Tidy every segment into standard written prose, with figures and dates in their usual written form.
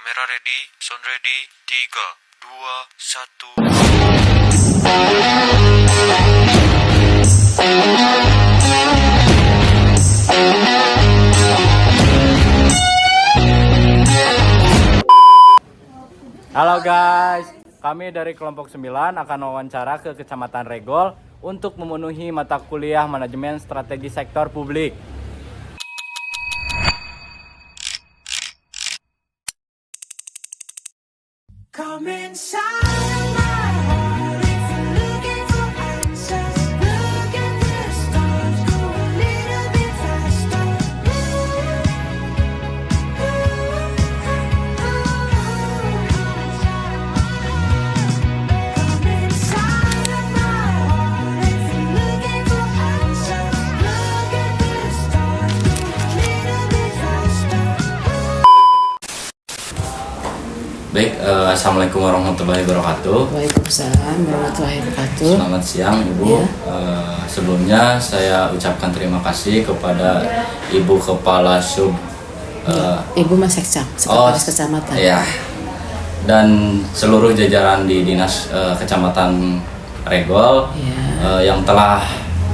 Kamera ready, sound ready, 3, 2, 1. Halo guys, kami dari kelompok 9 akan wawancara ke Kecamatan Regol untuk memenuhi mata kuliah Manajemen Strategi Sektor Publik. Come inside my heart if you're looking for answers. Look at the stars, go a little bit faster. Come inside my heart if you're looking for answers. Look at the stars, go a little bit faster. Baik, Assalamualaikum warahmatullahi wabarakatuh. Waalaikumsalam warahmatullahi wabarakatuh. Selamat siang Ibu. Sebelumnya saya ucapkan terima kasih kepada Ibu Kepala Sub Ibu Mas Sekcam, Sekretaris Kecamatan. Ya, dan seluruh jajaran di Dinas Kecamatan Regol yang telah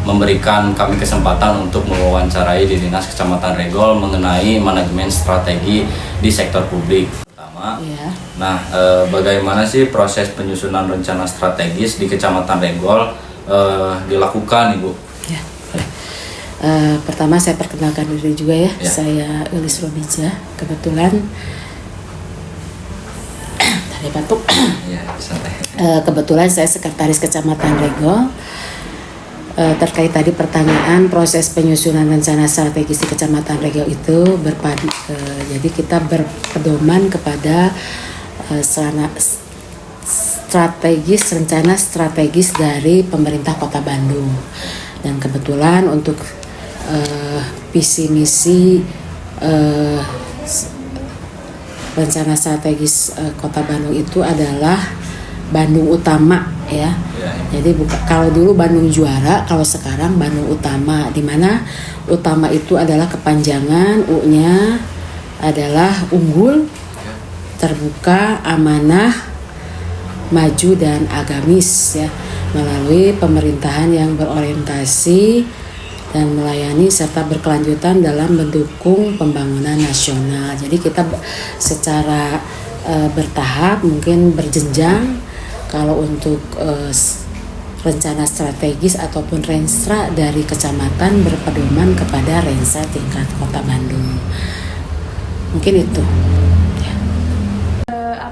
memberikan kami kesempatan untuk mewawancarai di Dinas Kecamatan Regol mengenai manajemen strategi di sektor publik. Ya. Nah, bagaimana sih proses penyusunan rencana strategis di Kecamatan Regol dilakukan, Ibu? Ya, boleh. Pertama saya perkenalkan diri juga ya. Saya Elis Romija. Kebetulan tadi batuk. Ya, santai. Kebetulan saya Sekretaris Kecamatan Regol. Terkait tadi pertanyaan proses penyusunan rencana strategis di Kecamatan Regol itu berpadu, jadi kita berpedoman kepada rencana strategis dari pemerintah Kota Bandung. Dan kebetulan untuk visi misi rencana strategis Kota Bandung itu adalah Bandung Utama ya. Jadi kalau dulu Bandung Juara, kalau sekarang Bandung Utama, di mana utama itu adalah kepanjangan, U-nya adalah unggul, terbuka, amanah, maju dan agamis ya, melalui pemerintahan yang berorientasi dan melayani serta berkelanjutan dalam mendukung pembangunan nasional. Jadi kita secara bertahap, mungkin berjenjang. Kalau untuk rencana strategis ataupun renstra dari kecamatan berpedoman kepada renstra tingkat Kota Bandung. Mungkin itu. Ya.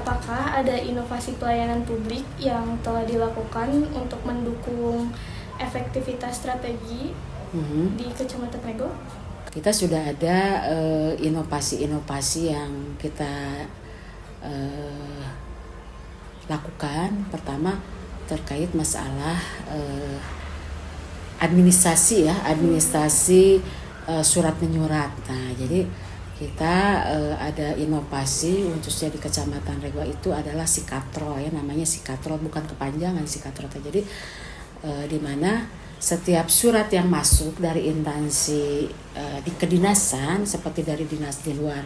Apakah ada inovasi pelayanan publik yang telah dilakukan untuk mendukung efektivitas strategi di Kecamatan Regol? Kita sudah ada inovasi-inovasi yang kita lakukan. Pertama terkait masalah administrasi surat menyurat. Nah, jadi kita ada inovasi khususnya di Kecamatan Regol itu adalah Sikatro ya, namanya Sikatro, bukan kepanjangan Sikatro. Jadi di mana setiap surat yang masuk dari instansi di kedinasan seperti dari dinas di luar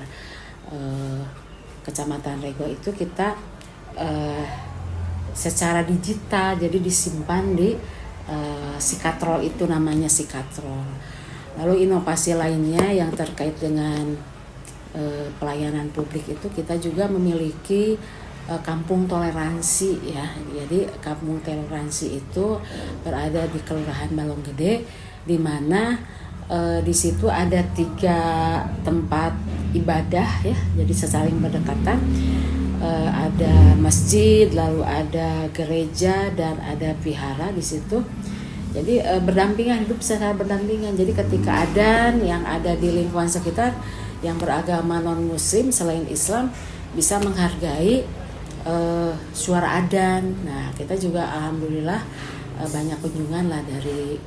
Kecamatan Regol itu kita secara digital, jadi disimpan di Sikatrol, itu namanya Sikatrol. Lalu inovasi lainnya yang terkait dengan pelayanan publik itu kita juga memiliki kampung toleransi ya. Jadi kampung toleransi itu berada di Kelurahan Balonggede, di mana di situ ada 3 tempat ibadah ya, jadi saling berdekatan. Ada masjid, lalu ada gereja dan ada vihara di situ. Jadi berdampingan, hidup secara berdampingan. Jadi ketika adzan yang ada di lingkungan sekitar yang beragama non muslim selain Islam bisa menghargai suara adzan. Nah, kita juga alhamdulillah banyak kunjungan lah dari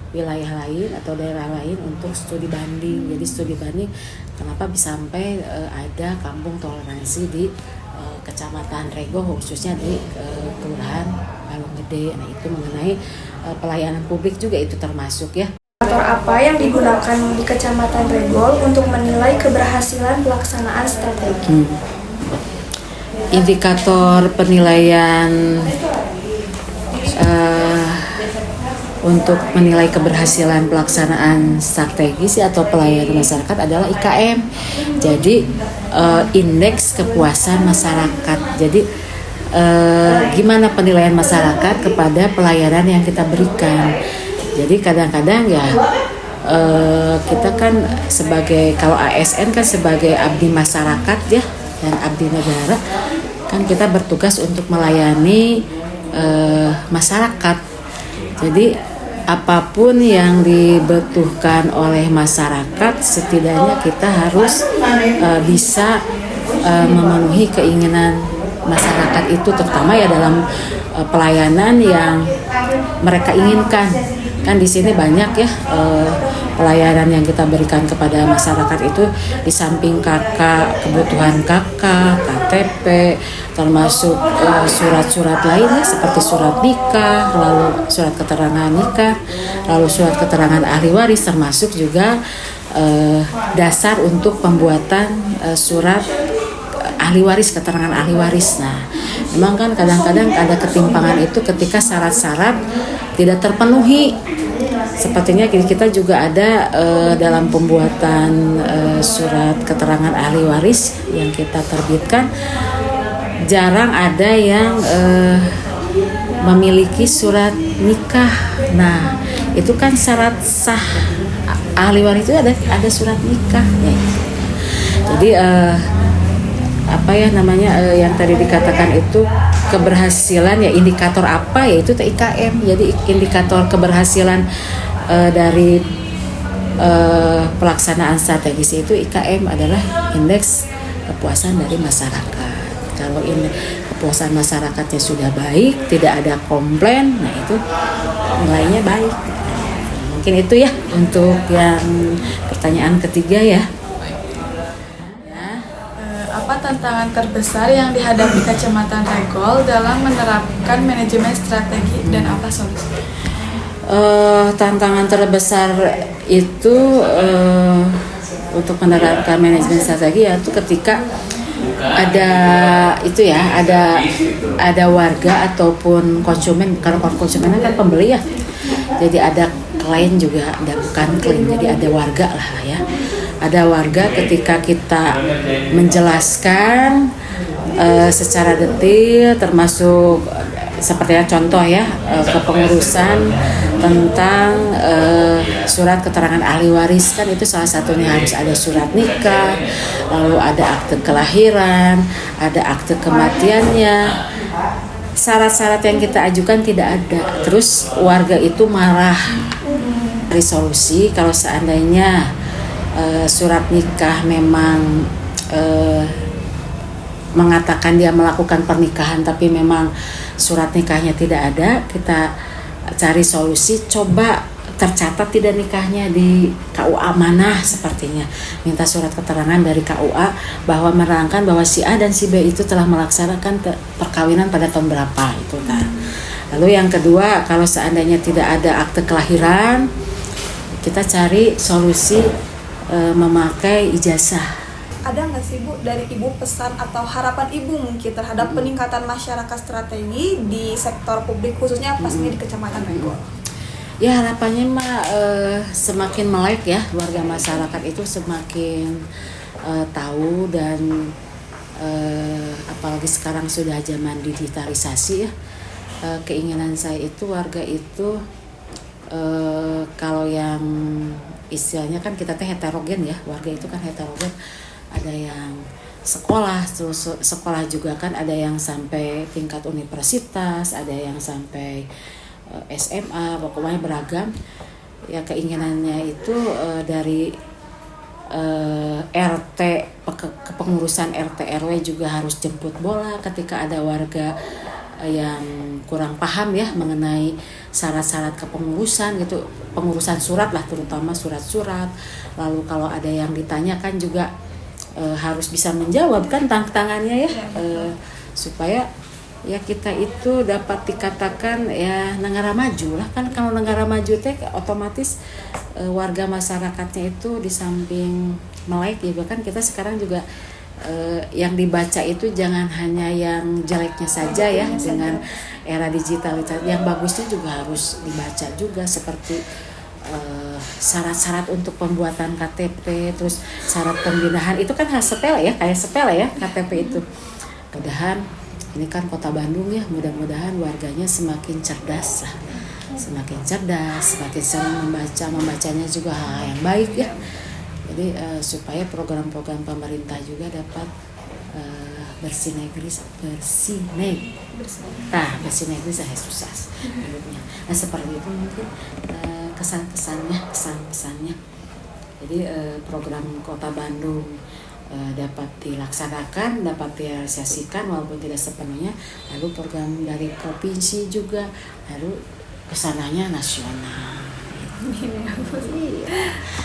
wilayah lain atau daerah lain untuk studi banding. Jadi studi banding kenapa bisa sampai ada kampung toleransi di Kecamatan Regol, khususnya di Kelurahan Balonggede. Nah, itu mengenai pelayanan publik juga itu termasuk ya. Indikator apa yang digunakan di Kecamatan Regol untuk menilai keberhasilan pelaksanaan strategi? Indikator penilaian untuk menilai keberhasilan pelaksanaan strategi atau pelayanan masyarakat adalah IKM. Jadi indeks kepuasan masyarakat. Jadi gimana penilaian masyarakat kepada pelayanan yang kita berikan. Jadi kadang-kadang ya kita kan sebagai, kalau ASN kan sebagai abdi masyarakat ya dan abdi negara, kan kita bertugas untuk melayani masyarakat. Jadi apapun yang dibutuhkan oleh masyarakat, setidaknya kita harus bisa memenuhi keinginan masyarakat itu, terutama ya dalam pelayanan yang mereka inginkan. Kan di sini banyak ya pelayanan yang kita berikan kepada masyarakat itu, di samping kebutuhan KTP, termasuk surat-surat lainnya seperti surat nikah, lalu surat keterangan nikah, lalu surat keterangan ahli waris, termasuk juga dasar untuk pembuatan surat ahli waris, keterangan ahli waris. Nah, memang kan kadang-kadang ada ketimpangan itu ketika syarat-syarat tidak terpenuhi. Sepertinya kita juga ada dalam pembuatan surat keterangan ahli waris yang kita terbitkan, jarang ada yang memiliki surat nikah. Nah, itu kan syarat sah ahli waris itu ada surat nikah ya. Jadi apa ya namanya yang tadi dikatakan itu keberhasilan ya, indikator apa ya, itu IKM. Jadi indikator keberhasilan dari pelaksanaan strategis itu IKM adalah indeks kepuasan dari masyarakat. Kalau indeks kepuasan masyarakatnya sudah baik, tidak ada komplain, nah itu nilainya baik. Mungkin itu ya untuk yang pertanyaan ketiga ya. Apa tantangan terbesar yang dihadapi Kecamatan Regol dalam menerapkan manajemen strategi dan apa solusinya? Tantangan terbesar itu untuk menerapkan manajemen strategi yaitu ketika ada warga ataupun konsumen. Kalau konsumen kan pembeli ya, jadi ada klien juga, ada bukan klien, jadi ada warga lah ya. Ada warga ketika kita menjelaskan secara detail, termasuk seperti contoh ya, kepengurusan tentang surat keterangan ahli waris, kan itu salah satunya harus ada surat nikah, lalu ada akte kelahiran, ada akte kematiannya. Syarat-syarat yang kita ajukan tidak ada, terus warga itu marah. Dari solusi, kalau seandainya surat nikah memang mengatakan dia melakukan pernikahan tapi memang surat nikahnya tidak ada, kita cari solusi, coba tercatat tidak nikahnya di KUA mana, sepertinya minta surat keterangan dari KUA bahwa menerangkan bahwa si A dan si B itu telah melaksanakan perkawinan pada tahun berapa itu kan. Lalu yang kedua, kalau seandainya tidak ada akte kelahiran, kita cari solusi memakai ijazah. Ada nggak sih Bu dari Ibu pesan atau harapan Ibu mungkin terhadap peningkatan masyarakat strategi di sektor publik khususnya pas ini di Kecamatan Regol? Ya harapannya mah semakin melek ya, warga masyarakat itu semakin tahu dan apalagi sekarang sudah zaman digitalisasi ya. Keinginan saya itu warga itu kalau yang istilahnya kan kita teh heterogen ya, warga itu kan heterogen, ada yang sekolah, terus sekolah juga kan ada yang sampai tingkat universitas, ada yang sampai SMA, pokoknya beragam ya. Keinginannya itu dari RT, kepengurusan RT RW juga harus jemput bola ketika ada warga yang kurang paham ya mengenai syarat-syarat kepengurusan gitu, pengurusan surat lah, terutama surat-surat. Lalu kalau ada yang ditanyakan juga harus bisa menjawab kan tantangannya ya, supaya ya kita itu dapat dikatakan ya negara maju lah kan. Kalau negara maju teh otomatis warga masyarakatnya itu di samping melek juga kan, kita sekarang juga yang dibaca itu jangan hanya yang jeleknya saja ya, dengan era digital itu yang bagusnya juga harus dibaca juga, seperti syarat-syarat untuk pembuatan KTP, terus syarat pembinaan itu kan hal sepele ya, kayak sepele ya KTP itu. Mudahan ini kan Kota Bandung ya, mudah-mudahan warganya semakin cerdas lah, semakin cerdas, semakin sering membacanya juga hal yang baik ya. Jadi supaya program-program pemerintah juga dapat bersinergi susah hidupnya. Nah seperti itu mungkin kesan-pesannya. Jadi program Kota Bandung dapat dilaksanakan, dapat direalisasikan walaupun tidak sepenuhnya. Lalu program dari provinsi juga, lalu kesananya nasional. Iya,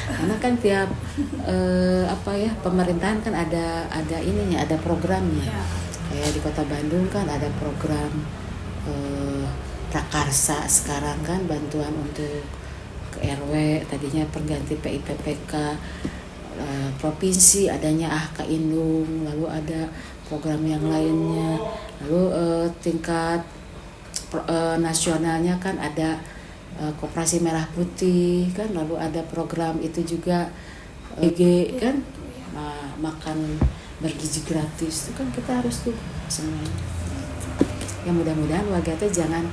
karena kan tiap pemerintahan kan ada ininya, ada programnya. Kayak di Kota Bandung kan ada program prakarsa sekarang kan, bantuan untuk ke RW, tadinya pengganti PIPPK. Provinsi adanya AHK Indung, lalu ada program yang lainnya, lalu tingkat nasionalnya kan ada Koperasi Merah Putih kan, lalu ada program itu juga EG kan, makan bergizi gratis itu kan, kita harus tuh semuanya. Ya mudah-mudahan warga teh jangan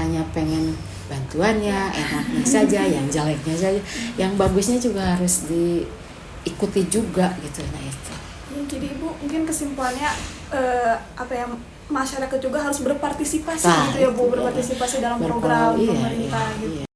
hanya pengen bantuannya, enaknya saja, yang jeleknya saja, yang bagusnya juga harus diikuti juga gitu. Nah itu. Jadi Ibu mungkin kesimpulannya masyarakat juga harus berpartisipasi gitu ya Bu, berpartisipasi dalam program pemerintah gitu.